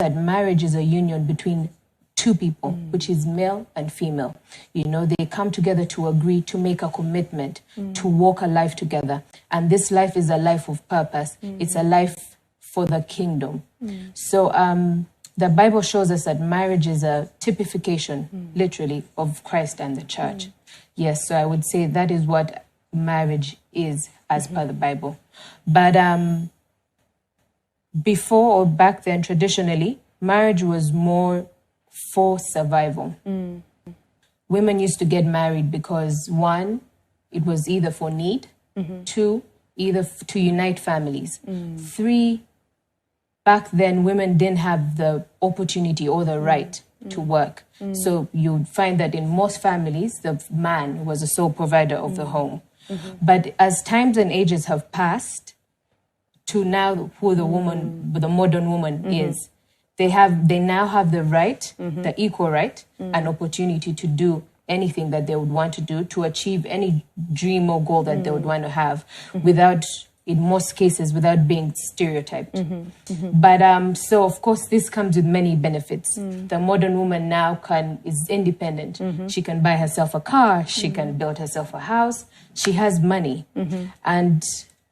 that marriage is a union between two people, which is male and female. You know, they come together to agree to make a commitment to walk a life together. And this life is a life of purpose. It's a life for the kingdom. So the Bible shows us that marriage is a typification, literally, of Christ and the church. Yes, so I would say that is what marriage is as per the Bible. But before or back then, traditionally, marriage was more for survival. Women used to get married because, one, it was either for need, two, either to unite families, three, back then women didn't have the opportunity or the right to work. So you'd find that in most families, the man was the sole provider of the home. But as times and ages have passed to now who the woman, the modern woman is, they now have the right, the equal right, and opportunity to do anything that they would want to do, to achieve any dream or goal that they would want to have, without, in most cases, without being stereotyped. But so of course this comes with many benefits. The modern woman now is independent. She can buy herself a car, she can build herself a house, she has money. And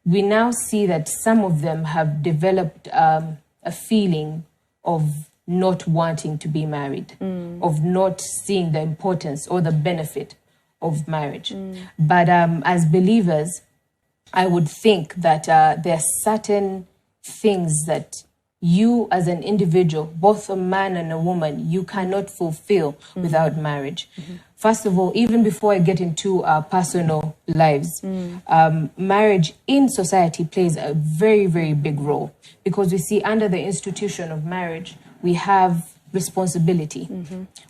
we now see that some of them have developed a feeling of not wanting to be married, of not seeing the importance or the benefit of marriage. But as believers, I would think that there are certain things that you as an individual, both a man and a woman, you cannot fulfill without marriage. First of all, even before I get into our personal lives, marriage in society plays a very, very big role, because we see under the institution of marriage, we have responsibility.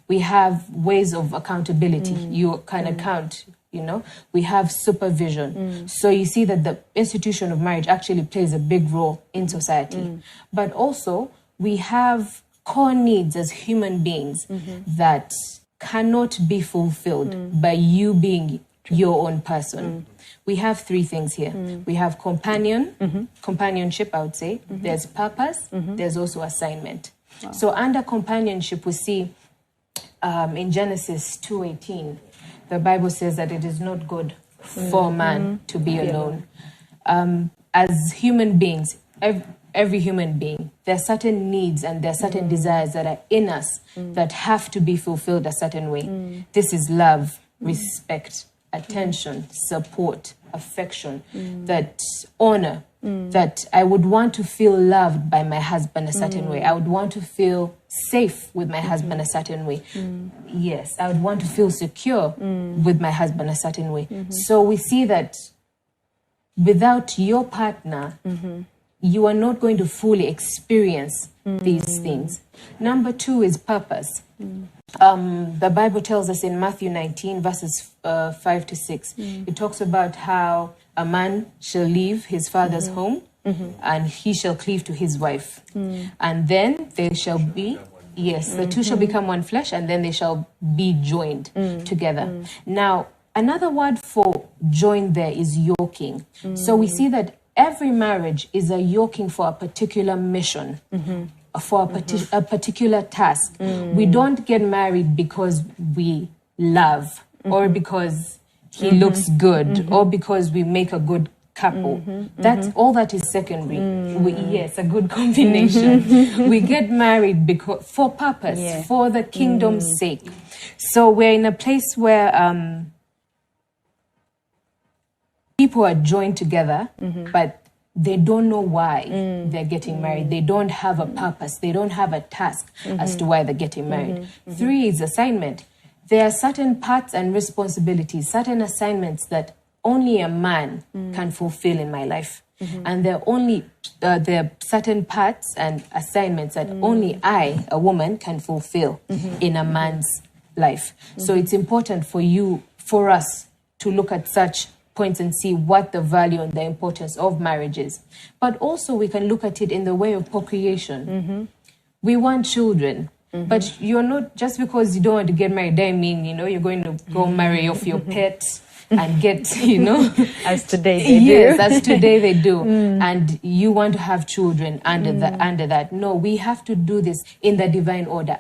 We have ways of accountability. You can account, you know, we have supervision. So you see that the institution of marriage actually plays a big role in society. But also we have core needs as human beings that cannot be fulfilled by you being your own person. We have three things here. We have companionship, I would say. There's purpose. There's also assignment. Wow. So under companionship, we see in Genesis 2:18, the Bible says that it is not good for man to be alone. As human beings, every human being, there are certain needs and there are certain desires that are in us that have to be fulfilled a certain way. This is love, respect, attention, support, affection, that honor, that I would want to feel loved by my husband a certain way. I would want to feel safe with my husband a certain way. Yes, I would want to feel secure with my husband a certain way. So we see that without your partner, you are not going to fully experience these things. Number two is purpose. The Bible tells us in Matthew 19, verses 5 to 6, it talks about how a man shall leave his father's home and he shall cleave to his wife. And then they shall be, the two shall become one flesh, and then they shall be joined together. Now, another word for joined there is yoking. So we see that every marriage is a yoking for a particular mission, for a particular task. We don't get married because we love, or because he looks good, or because we make a good couple. That's all that is secondary. Yes, a good combination. We get married because for purpose, for the kingdom's sake. So we're in a place where people are joined together, but they don't know why they're getting married. They don't have a purpose. They don't have a task as to why they're getting married. Three is assignment. There are certain parts and responsibilities, certain assignments that only a man can fulfill in my life. And there are certain parts and assignments that only I, a woman, can fulfill in a man's life. So it's important for us to look at such points and see what the value and the importance of marriage is. But also we can look at it in the way of procreation. We want children. But you're not, just because you don't want to get married, I mean, you know, you're going to go marry off your pet. and get, you know. As today they do. Yes, as today they do. And you want to have children under that. No, we have to do this in the divine order.